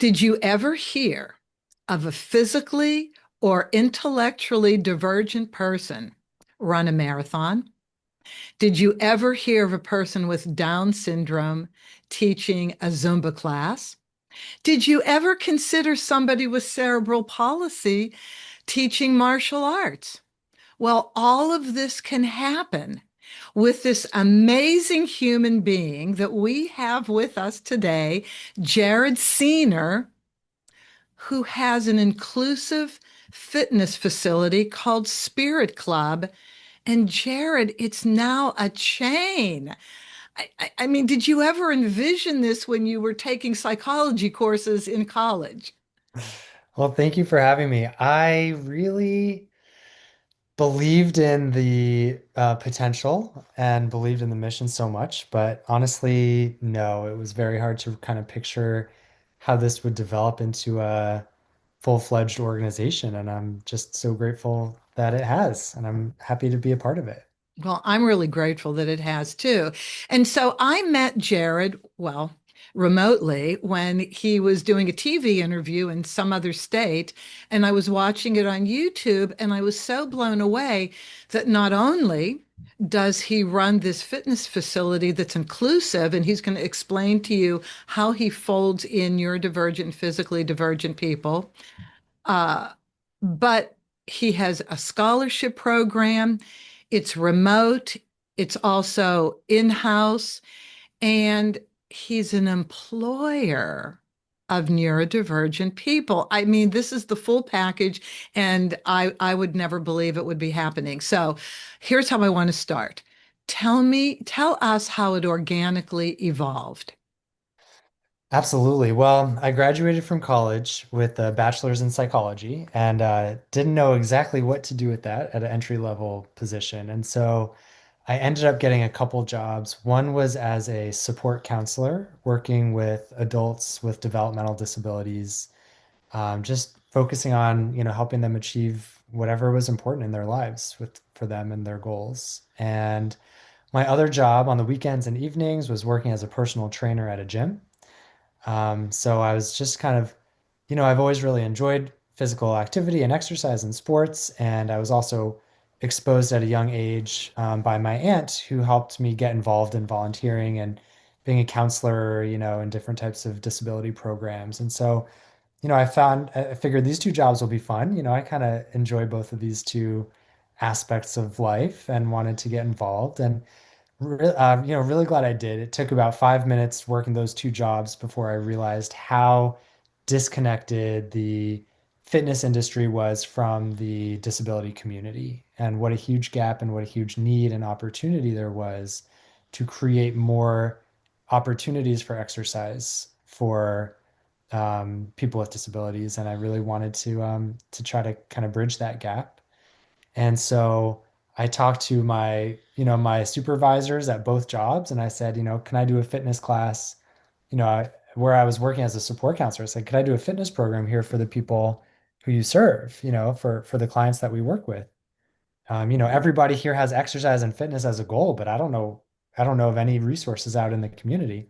Did you ever hear of a physically or intellectually divergent person run a marathon? Did you ever hear of a person with Down syndrome teaching a Zumba class? Did you ever consider somebody with cerebral palsy teaching martial arts? Well, all of this can happen with this amazing human being that we have with us today, Jared Ciner, who has an inclusive fitness facility called Spirit Club. And Jared, it's now a chain. I mean, did you ever envision this when you were taking psychology courses in college? Well, thank you for having me. I really believed in the potential and believed in the mission so much, but honestly, no, it was very hard to kind of picture how this would develop into a full-fledged organization. And I'm just so grateful that it has, and I'm happy to be a part of it. Well, I'm really grateful that it has too. And so I met Jared, well, remotely when he was doing a TV interview in some other state. And I was watching it on YouTube, and I was so blown away that not only does he run this fitness facility that's inclusive, and he's going to explain to you how he folds in neurodivergent, physically divergent people, uh, but he has a scholarship program. It's remote, it's also in-house, and he's an employer of neurodivergent people. I mean, this is the full package, and I would never believe it would be happening. So here's how I want to start. Tell us how it organically evolved. Absolutely. Well, I graduated from college with a bachelor's in psychology and didn't know exactly what to do with that at an entry level position. And so I ended up getting a couple jobs. One was as a support counselor working with adults with developmental disabilities, just focusing on, helping them achieve whatever was important in their lives for them and their goals. And my other job on the weekends and evenings was working as a personal trainer at a gym. So I was just kind of, I've always really enjoyed physical activity and exercise and sports. And I was also exposed at a young age by my aunt who helped me get involved in volunteering and being a counselor, in different types of disability programs. And so, I figured these two jobs will be fun. I kind of enjoy both of these two aspects of life and wanted to get involved. And really glad I did. It took about 5 minutes working those two jobs before I realized how disconnected the fitness industry was from the disability community and what a huge gap and what a huge need and opportunity there was to create more opportunities for exercise for people with disabilities. And I really wanted to try to kind of bridge that gap. And so I talked to my supervisors at both jobs and I said, can I do a fitness class, where I was working as a support counselor? I said, could I do a fitness program here for the people who you serve, for the clients that we work with? Everybody here has exercise and fitness as a goal, but I don't know of any resources out in the community.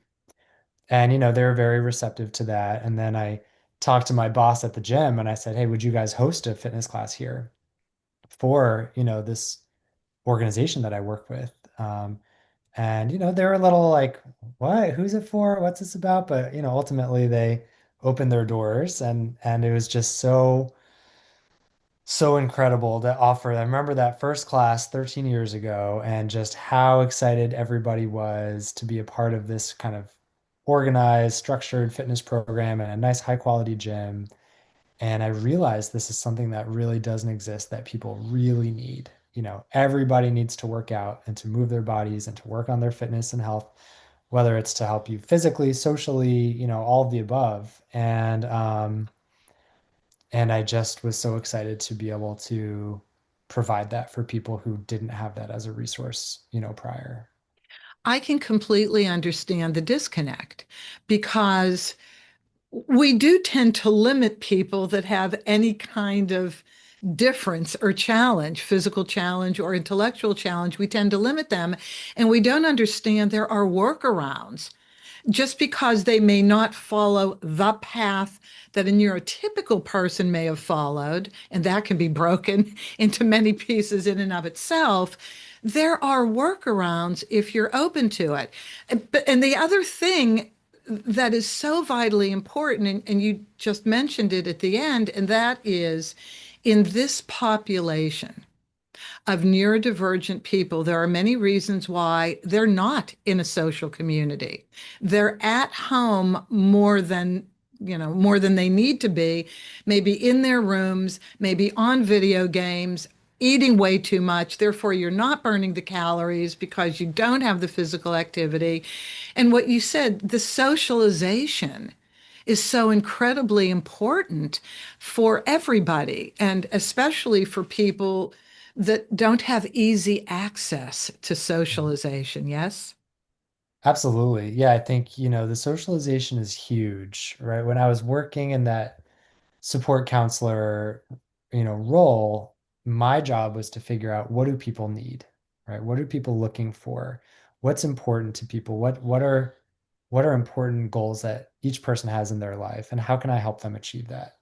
And, they were very receptive to that. And then I talked to my boss at the gym and I said, hey, would you guys host a fitness class here for, this organization that I work with. And they were a little like, what? Who's it for? What's this about? But ultimately they opened their doors and it was just so incredible to offer. I remember that first class 13 years ago and just how excited everybody was to be a part of this kind of organized, structured fitness program and a nice high quality gym. And I realized this is something that really doesn't exist that people really need. Everybody needs to work out and to move their bodies and to work on their fitness and health, whether it's to help you physically, socially, all of the above. And I just was so excited to be able to provide that for people who didn't have that as a resource, prior. I can completely understand the disconnect because we do tend to limit people that have any kind of difference or challenge, physical challenge or intellectual challenge. We tend to limit them, and we don't understand there are workarounds. just because they may not follow the path that a neurotypical person may have followed, and that can be broken into many pieces in and of itself, there are workarounds if you're open to it. And the other thing that is so vitally important, and you just mentioned it at the end, and that is in this population of neurodivergent people, there are many reasons why they're not in a social community. They're at home more than they need to be, maybe in their rooms, maybe on video games, eating way too much. Therefore, you're not burning the calories because you don't have the physical activity. And what you said, the socialization is so incredibly important for everybody, and especially for people that don't have easy access to socialization. Yes? Absolutely. Yeah, I think, the socialization is huge, right? When I was working in that support counselor, role, my job was to figure out what do people need, right? What are people looking for? What's important to people? What are important goals that each person has in their life, and how can I help them achieve that?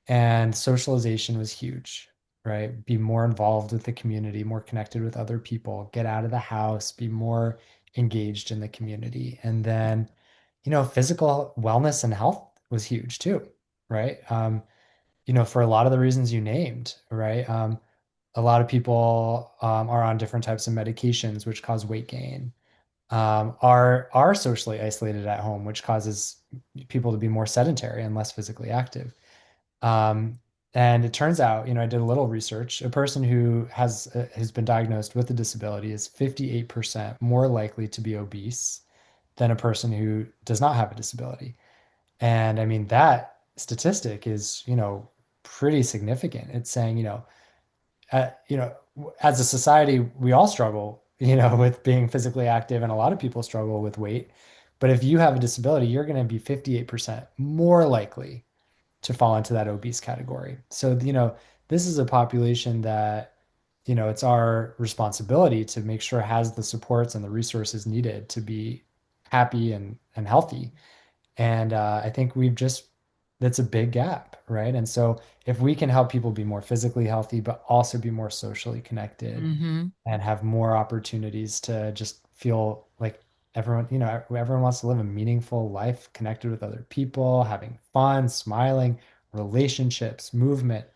And socialization was huge, right? Be more involved with the community, more connected with other people, get out of the house, be more engaged in the community. And then, physical wellness and health was huge too, right? For a lot of the reasons you named, right? A lot of people are on different types of medications, which cause weight gain, are socially isolated at home, which causes people to be more sedentary and less physically active. Um, and it turns out, I did a little research. A person who has been diagnosed with a disability is 58% more likely to be obese than a person who does not have a disability. And I mean, that statistic is, pretty significant. It's saying, as a society, we all struggle, with being physically active, and a lot of people struggle with weight. But if you have a disability, you're going to be 58% more likely to fall into that obese category. So, this is a population that, it's our responsibility to make sure has the supports and the resources needed to be happy and healthy. And I think that's a big gap, right? And so if we can help people be more physically healthy, but also be more socially connected Hmm. and have more opportunities to just feel like everyone wants to live a meaningful life connected with other people, having fun, smiling, relationships, movement.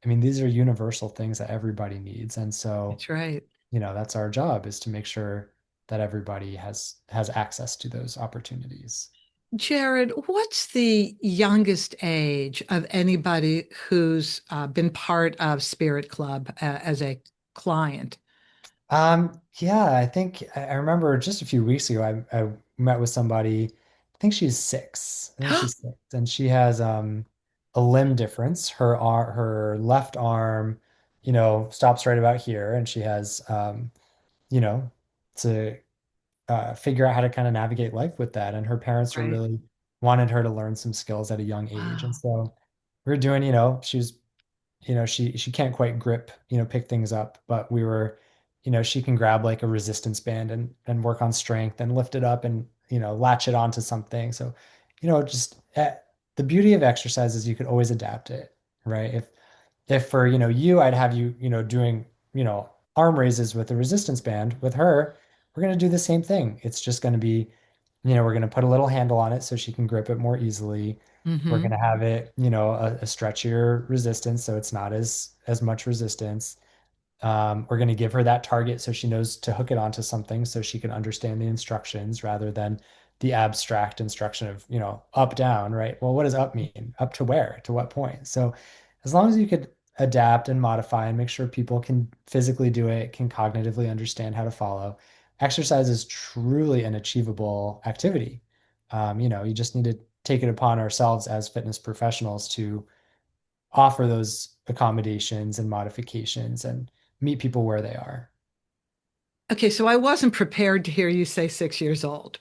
I mean, these are universal things that everybody needs. And so, That's right. that's our job, is to make sure that everybody has access to those opportunities. Jared, what's the youngest age of anybody who's been part of Spirit Club as a client? Yeah, I think I remember just a few weeks ago, I met with somebody. I think she's 6. I think she's 6, and she has a limb difference. Her left arm, stops right about here, and she has you know, to figure out how to kind of navigate life with that. And her parents are Right. really wanted her to learn some skills at a young age, and Wow. so we are doing, she was she can't quite grip, pick things up, but we were, she can grab like a resistance band and work on strength and lift it up and, latch it onto something. So, just the beauty of exercise is you could always adapt it, right? If for, you, I'd have you, doing, arm raises with a resistance band. With her, we're going to do the same thing. It's just going to be, we're going to put a little handle on it so she can grip it more easily. We're going Hmm. to have it, a stretchier resistance, so it's not as much resistance. We're going to give her that target so she knows to hook it onto something so she can understand the instructions rather than the abstract instruction of, up, down, right? Well, what does up mean? Up to where? To what point? So as long as you could adapt and modify and make sure people can physically do it, can cognitively understand how to follow, exercise is truly an achievable activity. You just need to take it upon ourselves as fitness professionals to offer those accommodations and modifications and meet people where they are. Okay, so I wasn't prepared to hear you say 6 years old.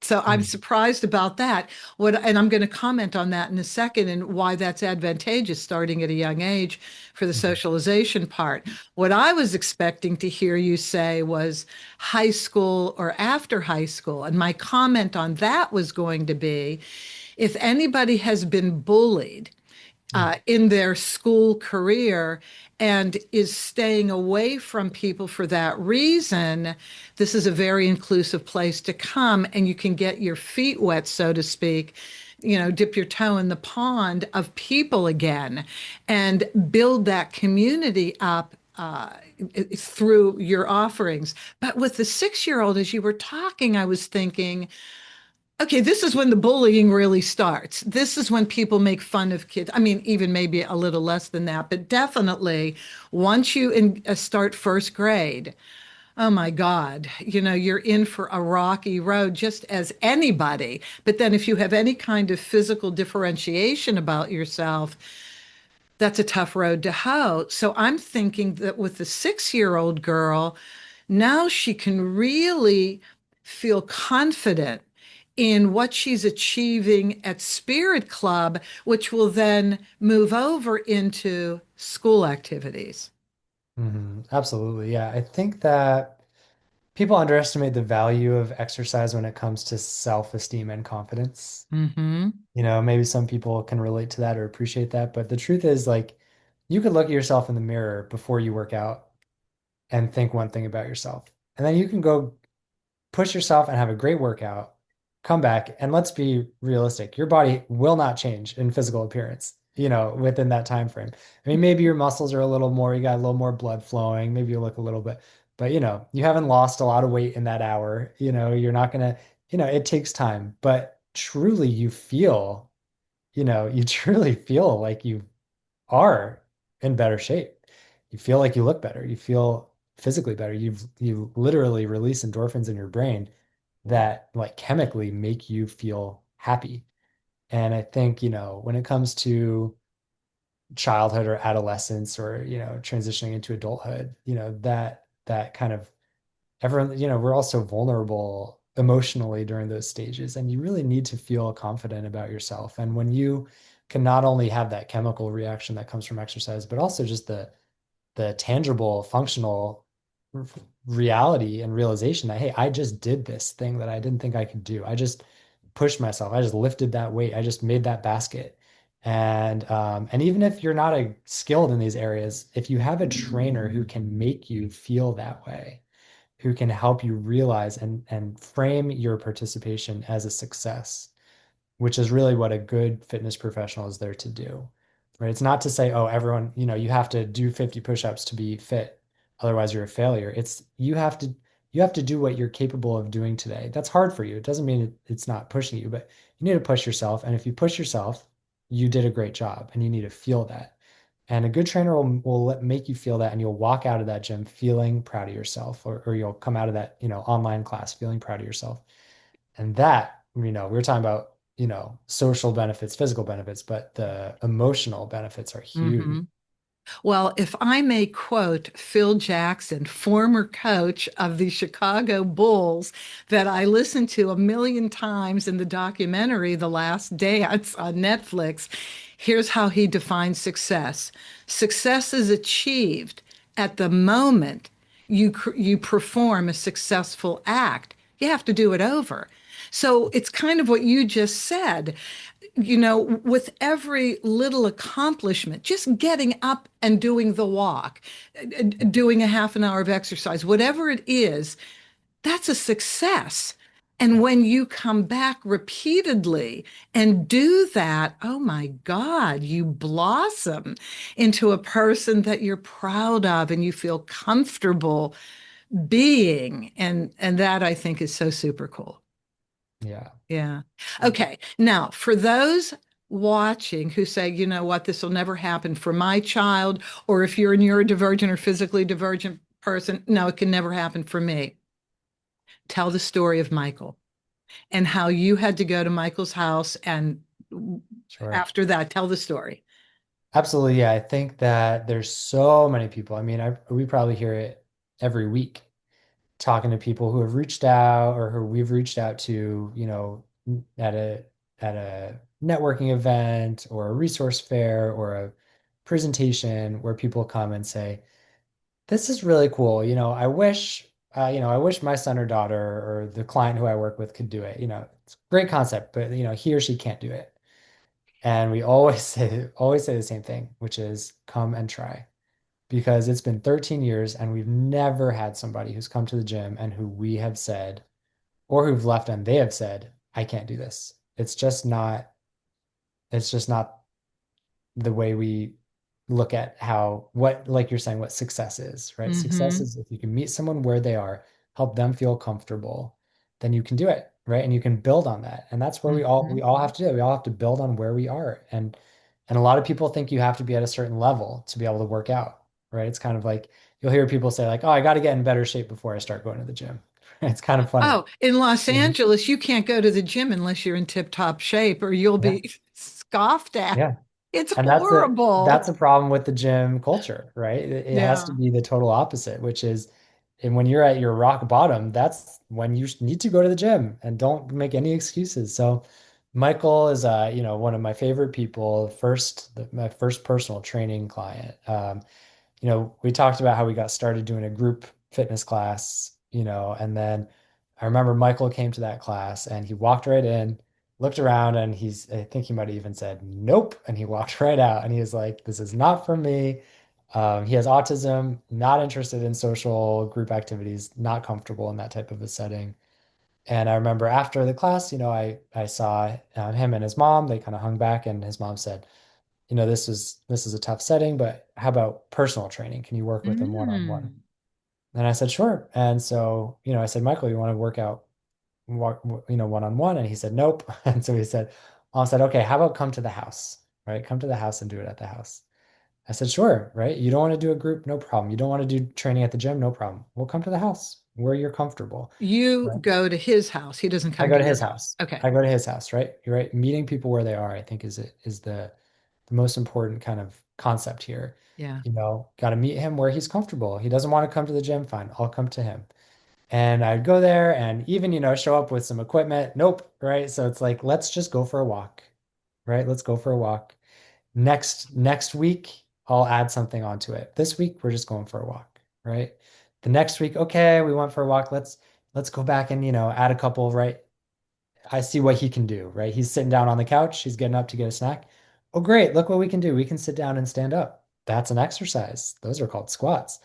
So I'm Mm, surprised about that. And I'm going to comment on that in a second and why that's advantageous starting at a young age for the mhm, socialization part. What I was expecting to hear you say was high school or after high school. And my comment on that was going to be if anybody has been bullied, mm, in their school career and is staying away from people for that reason, this is a very inclusive place to come and you can get your feet wet, so to speak, dip your toe in the pond of people again and build that community up. Through your offerings. But with the 6 year old, as you were talking, I was thinking, okay, this is when the bullying really starts. This is when people make fun of kids. I mean, even maybe a little less than that, but definitely once you start first grade, oh my God, you're in for a rocky road just as anybody. But then if you have any kind of physical differentiation about yourself, that's a tough road to hoe. So I'm thinking that with the 6 year old girl, now she can really feel confident in what she's achieving at Spirit Club, which will then move over into school activities. Absolutely. Yeah. I think that people underestimate the value of exercise when it comes to self-esteem and confidence. Hmm. Maybe some people can relate to that or appreciate that, but the truth is, like, you could look at yourself in the mirror before you work out and think one thing about yourself. And then you can go push yourself and have a great workout, come back, and let's be realistic. Your body will not change in physical appearance, within that time frame. I mean, maybe your muscles are a little more, you got a little more blood flowing, maybe you look a little bit, but you haven't lost a lot of weight in that hour. You're not gonna, it takes time, but truly you truly feel like you are in better shape. You feel like you look better. You feel physically better. You literally release endorphins in your brain that like chemically make you feel happy. And I think, when it comes to childhood or adolescence or, transitioning into adulthood, that kind of everyone, we're also vulnerable emotionally during those stages. And you really need to feel confident about yourself. And when you can not only have that chemical reaction that comes from exercise, but also just the tangible, functional reality and realization that, hey, I just did this thing that I didn't think I could do. I just pushed myself. I just lifted that weight. I just made that basket. And even if you're not skilled in these areas, if you have a trainer who can make you feel that way, who can help you realize and frame your participation as a success, which is really what a good fitness professional is there to do. Right? It's not to say, oh, everyone, you have to do 50 push-ups to be fit, otherwise you're a failure. It's you have to do what you're capable of doing today. That's hard for you. It doesn't mean it's not pushing you, but you need to push yourself. And if you push yourself, you did a great job and you need to feel that. And a good trainer will make you feel that, and you'll walk out of that gym feeling proud of yourself, or you'll come out of that, online class feeling proud of yourself. And that, we're talking about, social benefits, physical benefits, but the emotional benefits are huge. Hmm. Well, if I may quote Phil Jackson, former coach of the Chicago Bulls, that I listened to a million times in the documentary The Last Dance on Netflix, here's how he defines success. Success is achieved at the moment you perform a successful act. You have to do it over. So it's kind of what you just said, with every little accomplishment, just getting up and doing the walk, doing a half an hour of exercise, whatever it is, that's a success. And when you come back repeatedly and do that, oh my God, you blossom into a person that you're proud of and you feel comfortable being. And that I think is so super cool. Yeah. Yeah. Okay. Now, for those watching who say, you know what, this will never happen for my child, or if you're a neurodivergent or physically divergent person, no, it can never happen for me. Tell the story of Michael and how you had to go to Michael's house. And Sure. after that, tell the story. Absolutely. Yeah. I think that there's so many people. I mean, we probably hear it every week. talking to people who have reached out or who we've reached out to, at a networking event or a resource fair or a presentation where people come and say, "This is really cool. I wish my son or daughter or the client who I work with could do it. It's a great concept, but he or she can't do it." And we always say the same thing, which is come and try because it's been 13 years and we've never had somebody who's come to the gym and who we have said, or who've left and they have said, I can't do this. It's just not the way we look at like you're saying, what success is, right? Success Hmm. is if you can meet someone where they are, help them feel comfortable, then you can do it, right? And you can build on that. And that's where we all have to do it. We all have to build on where we are. And a lot of people think you have to be at a certain level to be able to work out, right? It's kind of like you'll hear people say like, "Oh, I got to get in better shape before I start going to the gym." It's kind of funny. Oh, in Los Mhm. Angeles, you can't go to the gym unless you're in tip-top shape or you'll Yeah. be scoffed at. Yeah. It's And that's horrible. a problem with the gym culture, right? It has to Yeah. be the total opposite, which is, and when you're at your rock bottom, that's when you need to go to the gym and don't make any excuses. So Michael is one of my favorite people, my first personal training client. We talked about how we got started doing a group fitness class, and then I remember Michael came to that class and he walked right in, looked around, and I think he might have even said, nope. And he walked right out and he was like, this is not for me. He has autism, not interested in social group activities, not comfortable in that type of a setting. And I remember after the class, I saw him and his mom, they kind of hung back and his mom said, this is a tough setting, but how about personal training? Can you work with them one-on-one? Mm. And I said, sure. And so, I said, Michael, you want to work out, one-on-one? And he said, nope. And so he said, I said, okay, how about come to the house, right? Come to the house and do it at the house. I said, sure, right? You don't want to do a group, no problem. You don't want to do training at the gym, no problem. We'll come to the house where you're comfortable, You right? go to his house. He doesn't I come go to to your his house. house. Okay. I go to his house, right? You're right. Meeting people where they are, I think is the most important kind of concept here. Yeah. Got to meet him where he's comfortable. He doesn't want to come to the gym, fine. I'll come to him. And I'd go there and even, show up with some equipment. Nope, right? So it's like, let's just go for a walk, right? Let's go for a walk. Next week, I'll add something onto it. This week, we're just going for a walk, right? The next week, okay, we went for a walk. Let's go back and, add a couple, right? I see what he can do, right? He's sitting down on the couch, he's getting up to get a snack. Oh, great. Look what we can do. We can sit down and stand up. That's an exercise. Those are called squats.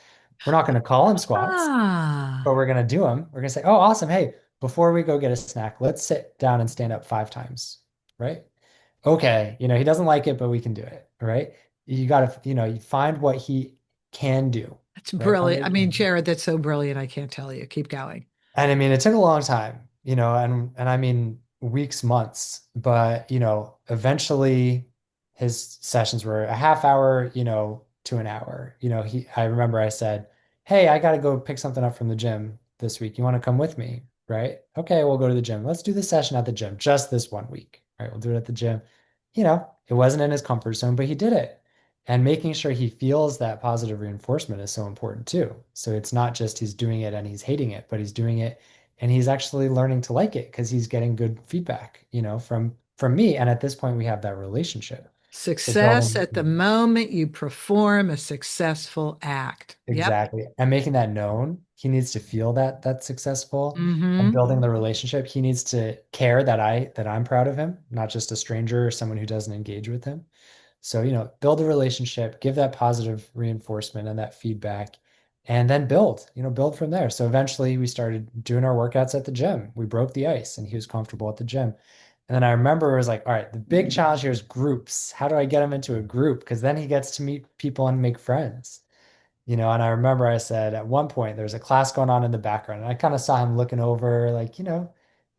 We're not going to call them squats, but Ah, we're going to do them. We're going to say, oh, awesome. Hey, before we go get a snack, let's sit down and stand up 5 times, right? Okay. He doesn't like it, but we can do it, right? You got to, you find what he can do, that's right? Find brilliant. what I he mean, can do. Jared, that's so brilliant. I can't tell you. Keep going. And I mean, it took a long time, and I mean weeks, months, but eventually his sessions were a half hour, to an hour. I remember I said, "Hey, I got to go pick something up from the gym this week. You want to come with me?" Right? Okay, we'll go to the gym. Let's do the session at the gym just this one week. Right? We'll do it at the gym. It wasn't in his comfort zone, but he did it. And making sure he feels that positive reinforcement is so important too. So it's not just he's doing it and he's hating it, but he's doing it and he's actually learning to like it because he's getting good feedback, from me. And at this point, we have that relationship. So Success building at the moment you perform a successful act. Yep. exactly and making that known, he needs to feel that that's successful and Mm-hmm. building the relationship. He needs to care that I'm proud of him, not just a stranger or someone who doesn't engage with him. So, build a relationship, give that positive reinforcement and that feedback, and then build from there. So eventually we started doing our workouts at the gym. We broke the ice and he was comfortable at the gym. And then I remember it was like, all right, the big challenge here is groups. How do I get him into a group? Because then he gets to meet people and make friends. And I remember I said at one point there's a class going on in the background, and I kind of saw him looking over, like,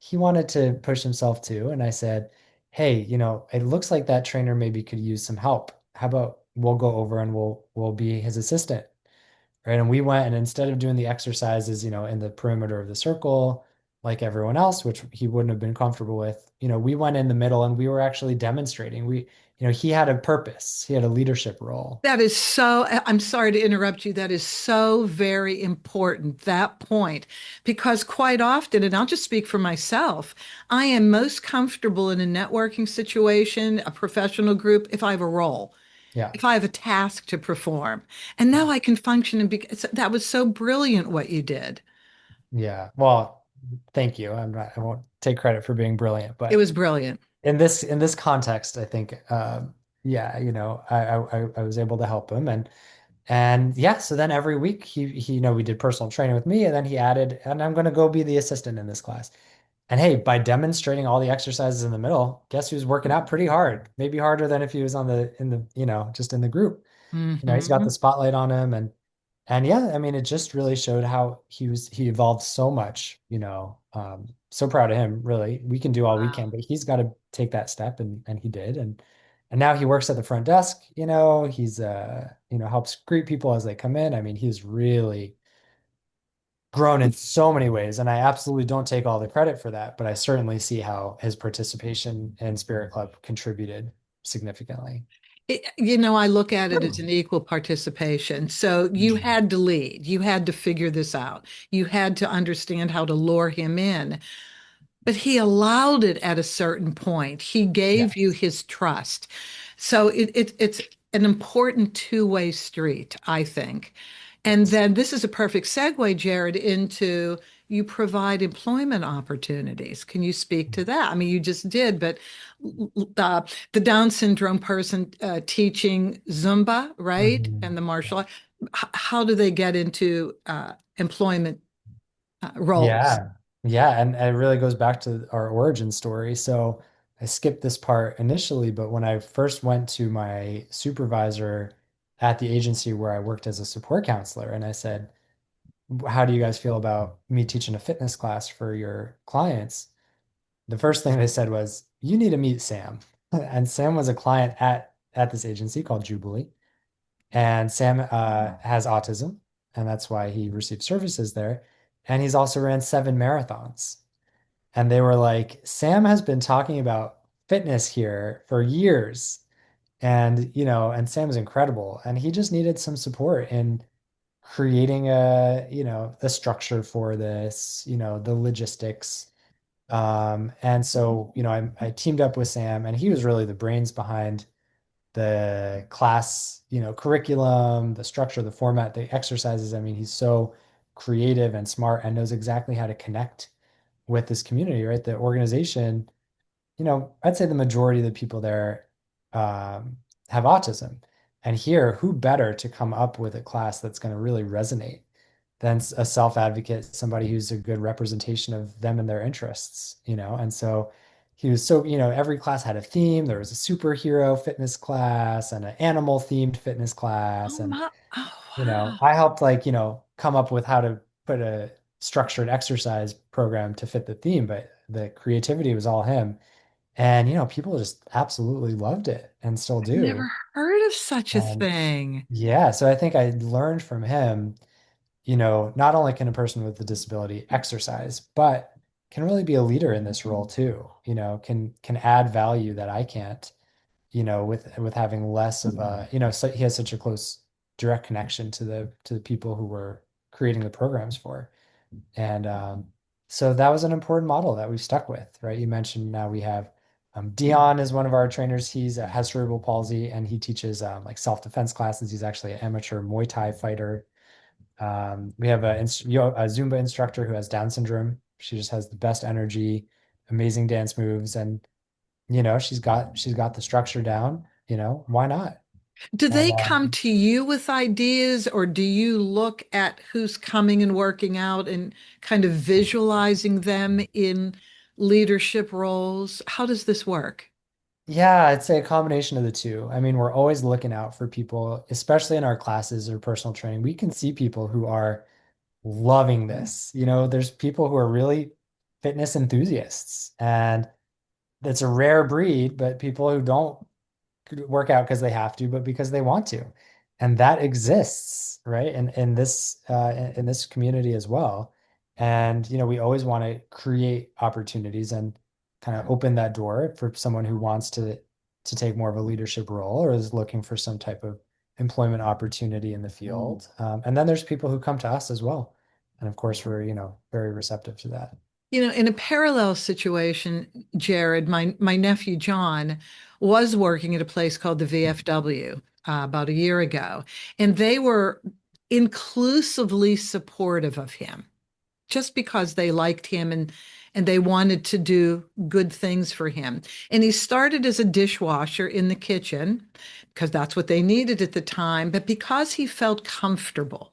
he wanted to push himself too. And I said, hey, it looks like that trainer maybe could use some help. How about we'll go over and we'll be his assistant, right? And we went and instead of doing the exercises, in the perimeter of the circle, like everyone else, which he wouldn't have been comfortable with. We went in the middle and we were actually demonstrating. He had a purpose, he had a leadership role. That is so, I'm sorry to interrupt you. That is so very important, that point, because quite often, and I'll just speak for myself, I am most comfortable in a networking situation, a professional group, if I have a role, Yeah. if I have a task to perform. And now I can function and that was so brilliant what you did. Yeah. Well, thank you. I won't take credit for being brilliant, It but was brilliant. in this context, I think, yeah, I was able to help him, and yeah, so then every week he we did personal training with me, and then he added, and I'm going to go be the assistant in this class. And hey, by demonstrating all the exercises in the middle, guess who's working out pretty hard? Maybe harder than if he was in the, just in the group. He's got the Hmm. spotlight on him, and yeah, I mean, it just really showed how he evolved so much, so proud of him, really. We can do all we can, Wow. but he's got to take that step, and he did. And now he works at the front desk, he's helps greet people as they come in. I mean, he's really grown in so many ways, and I absolutely don't take all the credit for that, but I certainly see how his participation in Spirit Club contributed significantly. I look at it as an equal participation. So you had to lead, you had to figure this out, you had to understand how to lure him in. But he allowed it at a certain point. He gave you Yes. his trust. So it's an important two-way street, I think. And Yes. then this is a perfect segue, Jared, into you provide employment opportunities. Can you speak to that? I mean, you just did, but uh, the Down syndrome person teaching Zumba, right? Mhm. And the martial art, how do they get into employment roles? Yeah. Yeah. And it really goes back to our origin story. So I skipped this part initially, but when I first went to my supervisor at the agency where I worked as a support counselor, and I said, how do you guys feel about me teaching a fitness class for your clients? The first thing they said was, you need to meet Sam. And Sam was a client at this agency called Jubilee. And Sam has autism, and that's why he received services there. And he's also ran 7 marathons. And they were like, Sam has been talking about fitness here for years. And Sam is incredible. And he just needed some support in creating a structure for this, the logistics. And so, I teamed up with Sam, and he was really the brains behind the class, curriculum, the structure, the format, the exercises. I mean, he's so creative and smart and knows exactly how to connect with this community, right? The organization, I'd say the majority of the people there um, have autism. And here, who better to come up with a class that's going to really resonate than a self-advocate, somebody who's a good representation of them and their interests, And so he was so, every class had a theme. There was a superhero fitness class and an animal themed fitness Oh class. And, my, oh wow. I helped like, come up with how to put a structured exercise program to fit the theme, but the creativity was all him. And, people just absolutely loved it and still I've never do. heard of such a And thing. yeah, so I think I learned from him, not only can a person with a disability exercise, but can really be a leader in this role too, can add value that I can't, with having less of a, so he has such a close direct connection to the people who we're creating the programs for. And so that was an important model that we've stuck with, right? You mentioned now we have Dion is one of our trainers. He's has cerebral palsy, and he teaches like self-defense classes. He's actually an amateur Muay Thai fighter. We have a Zumba instructor who has Down syndrome. She just has the best energy, amazing dance moves, and she's got the structure down. Why not? Do And they come to you with ideas, or do you look at who's coming and working out and kind of visualizing them in leadership roles? How does this work? yeah, I'd say a combination of the two. I mean, we're always looking out for people, especially in our classes or personal training. We can see people who are loving this. There's people who are really fitness enthusiasts, and it's a rare breed, but people who don't work out because they have to, but because they want to. And that exists, right? In this community as well. And, we always want to create opportunities and kind of open that door for someone who wants to take more of a leadership role or is looking for some type of employment opportunity in the field. And then there's people who come to us as well. And of course, we're, very receptive to that. In a parallel situation, Jared, my nephew John was working at a place called the VFW about a year ago, and they were inclusively supportive of him just because they liked him and they wanted to do good things for him. And he started as a dishwasher in the kitchen because that's what they needed at the time, but because he felt comfortable,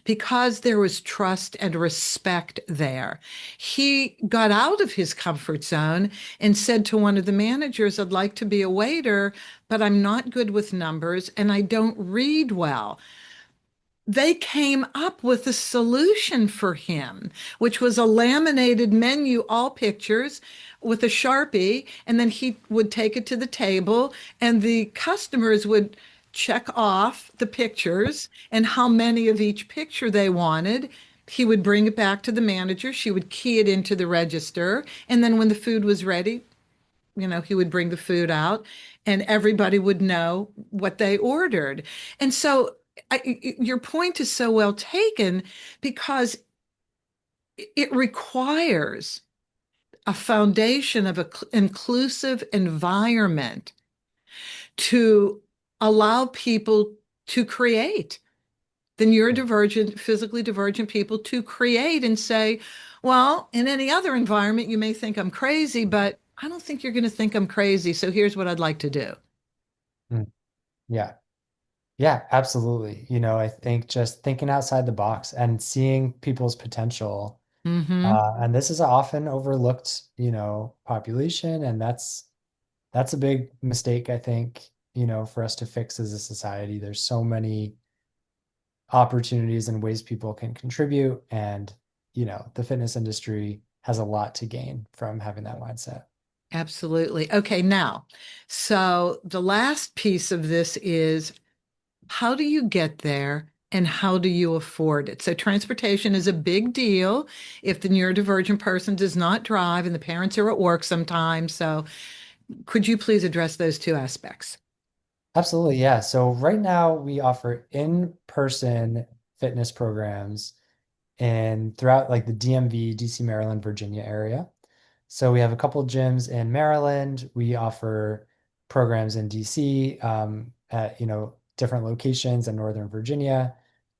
because there was trust and respect there. He got out of his comfort zone and said to one of the managers, I'd like to be a waiter, but I'm not good with numbers and I don't read well. They came up with a solution for him, which was a laminated menu, all pictures with a Sharpie. And then he would take it to the table, and the customers would check off the pictures and how many of each picture they wanted. He would bring it back to the manager. She would key it into the register. And then when the food was ready, he would bring the food out and everybody would know what they ordered. And so your point is so well taken because it requires a foundation of an inclusive environment to allow people to create, the neurodivergent, physically divergent people to create and say, well, in any other environment, you may think I'm crazy, but I don't think you're going to think I'm crazy. So here's what I'd like to do. Mm. Yeah. Yeah, absolutely. I think just thinking outside the box and seeing people's potential. Mm-hmm. And this is an often overlooked, population, and that's a big mistake, I think, for us to fix as a society. There's so many opportunities and ways people can contribute, and the fitness industry has a lot to gain from having that mindset. Absolutely. Okay, now, so the last piece of this is how do you get there and how do you afford it? So transportation is a big deal if the neurodivergent person does not drive and the parents are at work sometimes. So could you please address those two aspects? Absolutely, yeah. So right now we offer in-person fitness programs and throughout like the DMV, DC, Maryland, Virginia area. So we have a couple gyms in Maryland. We offer programs in DC, at different locations in Northern Virginia,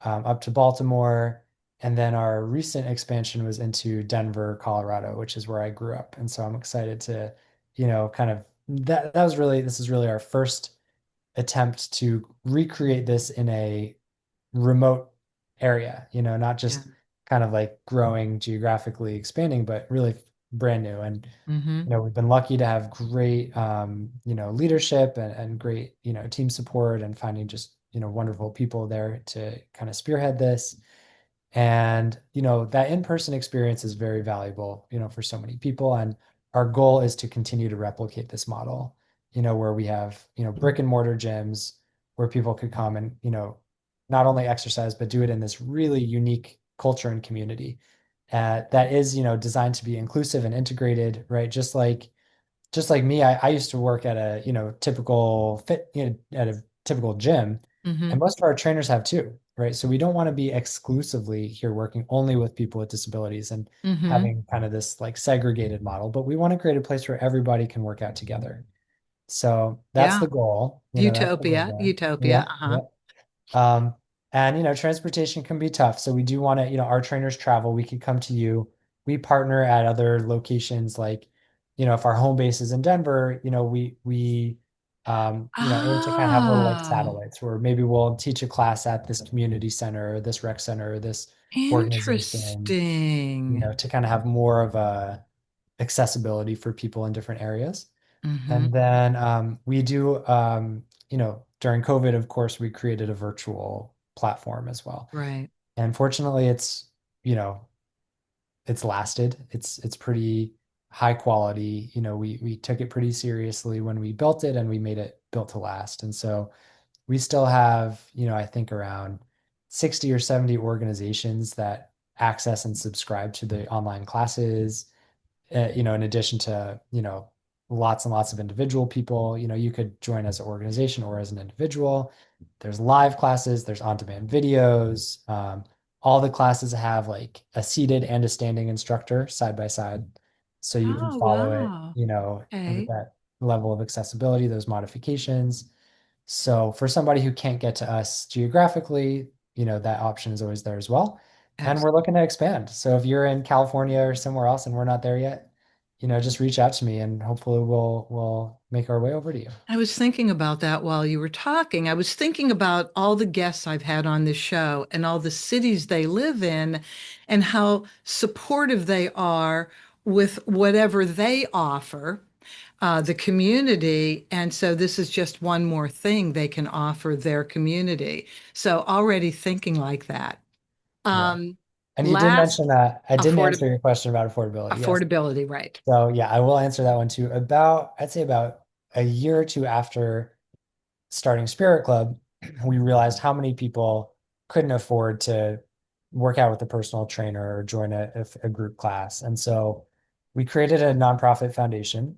up to Baltimore, and then our recent expansion was into Denver, Colorado, which is where I grew up. And so I'm excited to, kind of this is really our first attempt to recreate this in a remote area, not Yeah. just kind of like growing geographically expanding, but really brand new. And, Mm-hmm. we've been lucky to have great, leadership and great, team support and finding just, wonderful people there to kind of spearhead this. And, that in-person experience is very valuable, for so many people. And our goal is to continue to replicate this model, where we have, brick and mortar gyms where people could come and, not only exercise, but do it in this really unique culture and community that is, designed to be inclusive and integrated, right? Just like me, I used to work at a, typical fit, at a typical gym, and Mm-hmm. most of our trainers have too, right? So we don't want to be exclusively here working only with people with disabilities and Mm-hmm. having kind of this like segregated model, but we want to create a place where everybody can work out together. So that's Yeah. the goal, that's the goal Utopia. there. Utopia. Yeah, Uh-huh. yeah. Um, and transportation can be tough. So we do want to, our trainers travel. We could come to you. We partner at other locations like, if our home base is in Denver, we aim to kind of have little like Oh, satellites where maybe we'll teach a class at this community center or this rec center or this organization, interesting. to kind of have more of a accessibility for people in different areas. Mm-hmm. And then we do, during COVID, of course, we created a virtual platform as well. Right. And fortunately, you know, it's lasted. It's pretty high quality. We took it pretty seriously when we built it and we made it built to last. And so we still have, I think around 60 or 70 organizations that access and subscribe to the online classes. In addition to, lots and lots of individual people, you could join as an organization or as an individual. There's live classes, there's on-demand videos. All the classes have like a seated and a standing instructor side by side. So you can Oh, follow it, wow. with Okay. that level of accessibility, those modifications. So for somebody who can't get to us geographically, that option is always there as well. And we're Excellent. looking to expand. So if you're in California or somewhere else and we're not there yet, just reach out to me and hopefully we'll make our way over to you. I was thinking about that while you were talking. I was thinking about all the guests I've had on this show and all the cities they live in and how supportive they are with whatever they offer, the community. And so this is just one more thing they can offer their community. So already thinking like that. Yeah. Um, And you did last, mention that I didn't afford answer your question about affordability. Yes. affordability, right? So yeah, I will answer that one too. I'd say about a year or two after starting Spirit Club, we realized how many people couldn't afford to work out with a personal trainer or join a group class. And so we created a nonprofit foundation,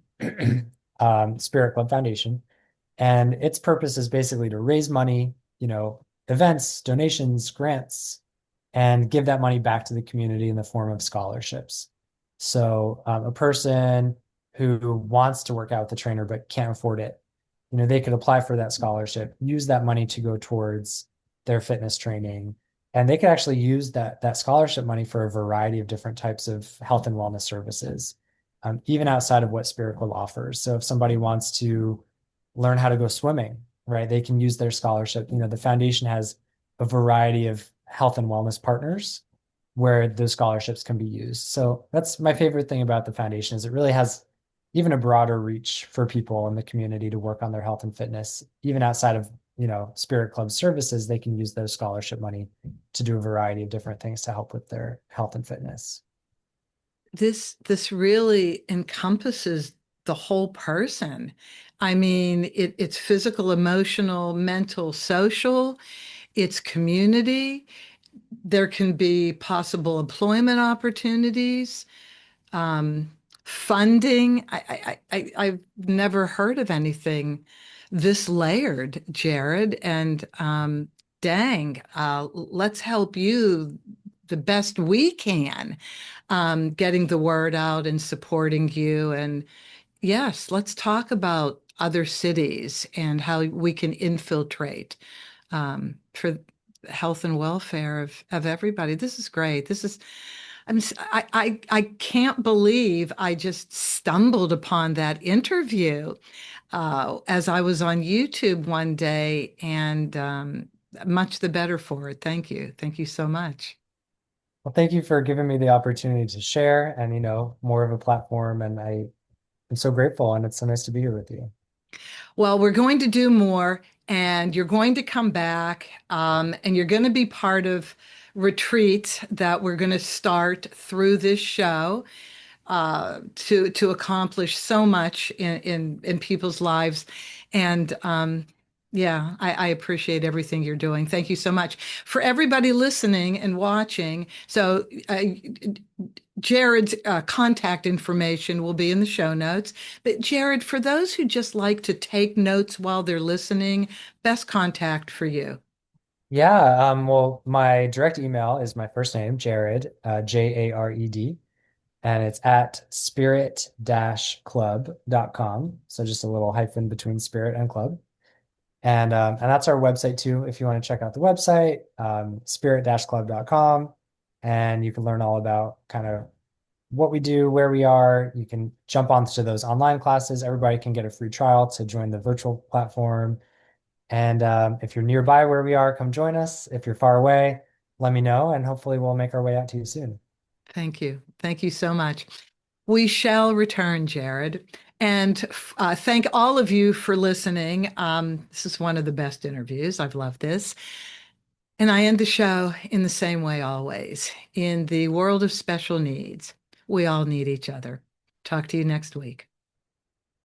Spirit Club Foundation, and its purpose is basically to raise money, events, donations, grants, and give that money back to the community in the form of scholarships. So a person who wants to work out with the trainer but can't afford it, they could apply for that scholarship, use that money to go towards their fitness training, and they could actually use that scholarship money for a variety of different types of health and wellness services, even outside of what Spirit Club offers. So if somebody wants to learn how to go swimming, right, they can use their scholarship. The foundation has a variety of health and wellness partners where those scholarships can be used. So that's my favorite thing about the foundation is it really has even a broader reach for people in the community to work on their health and fitness, even outside of, Spirit Club services, they can use their scholarship money to do a variety of different things to help with their health and fitness. This really encompasses the whole person. I mean, it's physical, emotional, mental, social, it's community. There can be possible employment opportunities, um, funding. I've never heard of anything this layered, Jared. And dang, let's help you the best we can, getting the word out and supporting you. And yes, let's talk about other cities and how we can infiltrate, for health and welfare of everybody. This is great. I can't believe I just stumbled upon that interview as I was on YouTube one day, and much the better for it. Thank you. Thank you so much. Well, thank you for giving me the opportunity to share and, more of a platform. And I'm so grateful and it's so nice to be here with you. Well, we're going to do more, and you're going to come back, and you're going to be part of retreats that we're going to start through this show, to accomplish so much in people's lives. And yeah, I appreciate everything you're doing. Thank you so much for everybody listening and watching. So Jared's contact information will be in the show notes. But Jared, for those who just like to take notes while they're listening, best contact for you. Yeah, well, my direct email is my first name, Jared, Jared, and it's at spirit-club.com. So just a little hyphen between spirit and club. And that's our website too. If you want to check out the website, spirit-club.com, and you can learn all about kind of what we do, where we are. You can jump onto those online classes. Everybody can get a free trial to join the virtual platform. And if you're nearby where we are, come join us. If you're far away, let me know, and hopefully we'll make our way out to you soon. Thank you. Thank you so much. We shall return, Jared. And thank all of you for listening. This is one of the best interviews. I've loved this. And I end the show in the same way always. In the world of special needs, we all need each other. Talk to you next week.